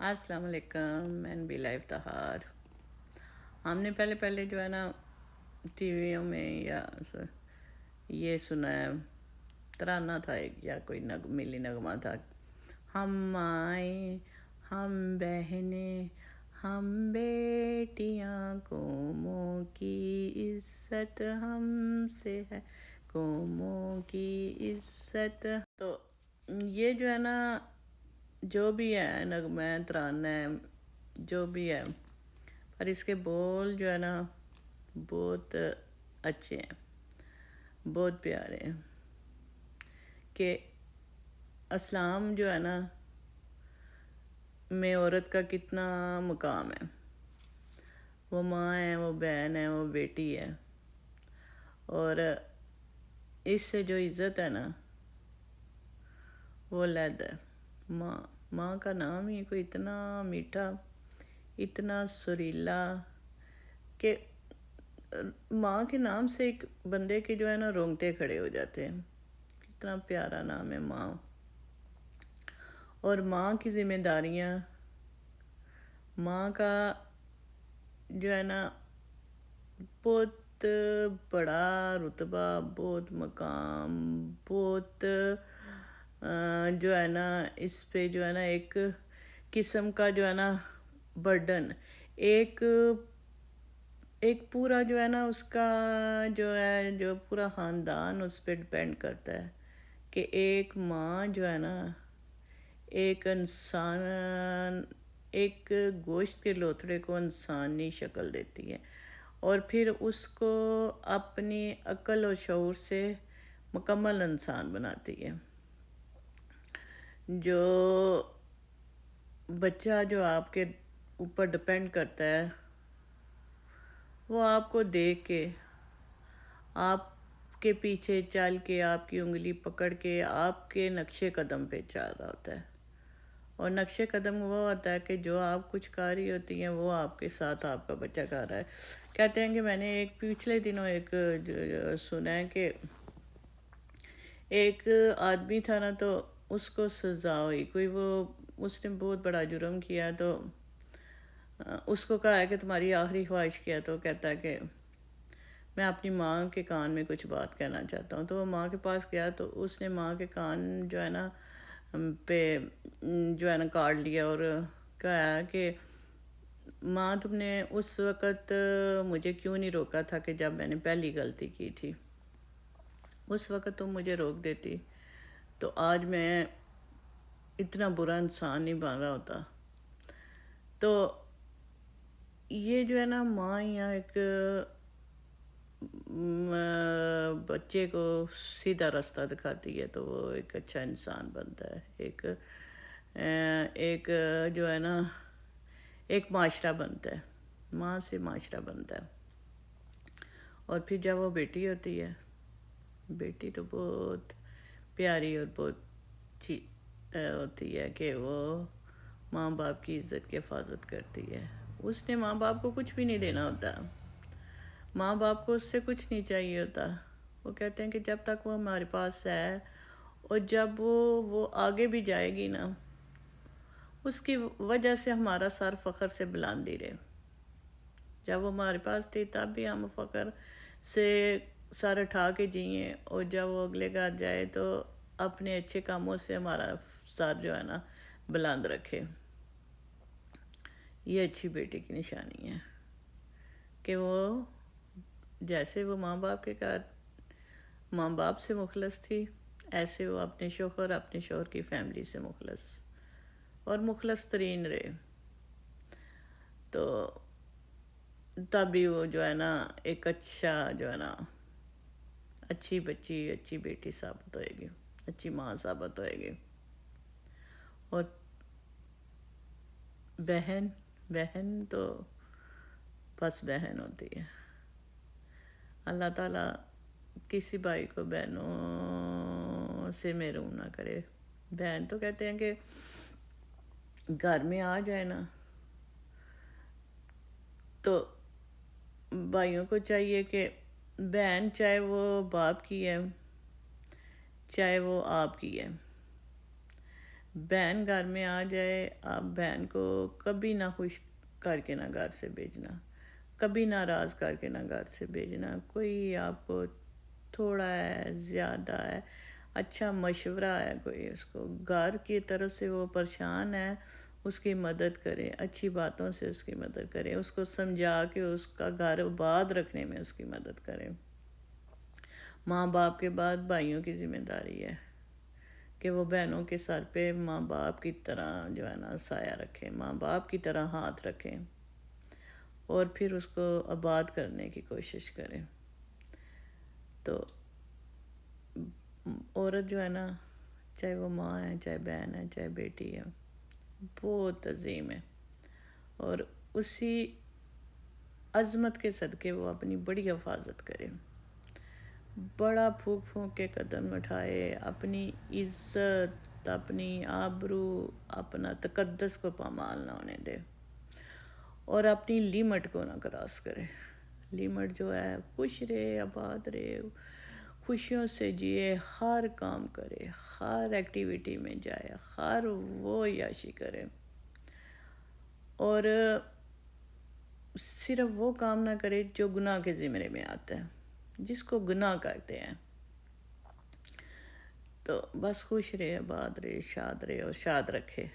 अस्सलाम वालेकुम। मैं नबीला इफ्तिखार। हमने पहले पहले जो है ना टीवियों में या ये सुना है, तराना था एक या कोई मिली नगमा था, हम आए हम बहनें हम बेटियां, कौमों की इज्जत हमसे है, कौमों की इज्जत। तो ये जो है ना, जो भी है नगमा है, तराना है, जो भी है, पर इसके बोल जो है ना बहुत अच्छे हैं, बहुत प्यारे हैं। कि इस्लाम जो है ना में औरत का कितना मुकाम है। वो माँ है, वो बहन है, वो बेटी है, और इससे जो इज़्ज़त है ना वो लद है। माँ का नाम ही कोई इतना मीठा, इतना सुरीला कि माँ के नाम से एक बंदे के जो है ना रोंगटे खड़े हो जाते हैं। कितना प्यारा नाम है माँ। और माँ की जिम्मेदारियाँ, माँ का जो है ना बहुत बड़ा रुतबा, बहुत मकाम, बहुत जो है ना इस पे जो है ना एक किस्म का जो है ना बर्डन, एक एक पूरा जो है ना उसका जो है, जो पूरा ख़ानदान उस पर डिपेंड करता है कि एक माँ जो है ना एक इंसान, एक गोश्त के लोथड़े को इंसानी शक्ल देती है और फिर उसको अपनी अक्ल और शऊर से मुकम्मल इंसान बनाती है। जो बच्चा जो आपके ऊपर डिपेंड करता है, वो आपको देख के, आपके पीछे चल के, आपकी उंगली पकड़ के आपके नक्शे कदम पे चल रहा होता है। और नक्शे कदम वो होता है कि जो आप कुछ कर रही होती हैं वो आपके साथ आपका बच्चा कर रहा है। कहते हैं कि मैंने एक पिछले दिनों एक सुना है कि एक आदमी था ना, तो उसको सज़ा हुई कोई, वो उसने बहुत बड़ा जुर्म किया, तो उसको कहा है कि तुम्हारी आखिरी ख्वाहिश क्या है। तो कहता है कि मैं अपनी माँ के कान में कुछ बात कहना चाहता हूँ। तो वो माँ के पास गया, तो उसने माँ के कान जो है ना पे जो है ना काट लिया और कहा कि माँ, तुमने उस वक़्त मुझे क्यों नहीं रोका था कि जब मैंने पहली गलती की थी। उस वक़्त तुम मुझे रोक देती तो आज मैं इतना बुरा इंसान नहीं बन रहा होता। तो ये जो है ना माँ यहाँ एक बच्चे को सीधा रास्ता दिखाती है, तो वो एक अच्छा इंसान बनता है। एक जो है ना एक माशरा बनता है, माँ से माशरा बनता है। और फिर जब वो बेटी होती है, बेटी तो बहुत प्यारी और बहुत अच्छी होती है कि वो माँ बाप की इज़्ज़त की हिफाजत करती है। उसने माँ बाप को कुछ भी नहीं देना होता, माँ बाप को उससे कुछ नहीं चाहिए होता। वो कहते हैं कि जब तक वो हमारे पास है और जब वो आगे भी जाएगी ना, उसकी वजह से हमारा सर फ़ख्र से बुलंदी रहे। जब वो हमारे पास थी तब भी हम फ़ख्र से सर उठा के जिए, और जब वो अगले घर जाए तो अपने अच्छे कामों से हमारा सर जो है ना बुलंद रखे। ये अच्छी बेटी की निशानी है कि वो जैसे वो माँ बाप के घर माँ बाप से मुखलस थी, ऐसे वो अपने शौहर, अपने शौहर की फैमिली से मुखलस और मुखलस तरीन रहे। तो तभी वो जो है ना एक अच्छा जो है ना अच्छी बच्ची, अच्छी बेटी साबित होएगी, अच्छी माँ साबित होएगी। और बहन, बहन तो बस बहन होती है। अल्लाह ताला किसी भाई को बहनों से महरूम ना करे। बहन तो कहते हैं कि घर में आ जाए ना, तो भाइयों को चाहिए कि बहन चाहे वो बाप की है, चाहे वो आपकी है, बहन घर में आ जाए, आप बहन को कभी ना खुश करके ना घर से भेजना, कभी नाराज़ करके ना घर से भेजना। कोई आपको थोड़ा है, ज़्यादा है, अच्छा मशवरा है कोई, उसको घर की तरफ से वो परेशान है, उसकी मदद करें, अच्छी बातों से उसकी मदद करें, उसको समझा के उसका घर आबाद रखने में उसकी मदद करें। माँ बाप के बाद भाइयों की ज़िम्मेदारी है कि वो बहनों के सर पे माँ बाप की तरह जो है ना साया रखें, माँ बाप की तरह हाथ रखें और फिर उसको आबाद करने की कोशिश करें। तो औरत जो है ना, चाहे वो माँ है, चाहे बहन है, चाहे बेटी है, बहुत अजीम है। और उसी अज़मत के सदक़े वो अपनी बड़ी हिफाजत करे, बड़ा फूंक फूंक के कदम उठाए, अपनी इज़्ज़त, अपनी आबरू, अपना तकद्दस को पामाल ना होने दे और अपनी लिमिट को ना क्रॉस करे। लिमिट जो है, खुश रहे, आबाद रहे, खुशियों से जिए, हर काम करे, हर एक्टिविटी में जाए, हर वो याशी करे और सिर्फ वो काम ना करे जो गुनाह के ज़िम्मे में आता है, जिसको गुनाह कहते हैं। तो बस खुश रहे, आबाद रहे, शाद रहे और शाद रखे।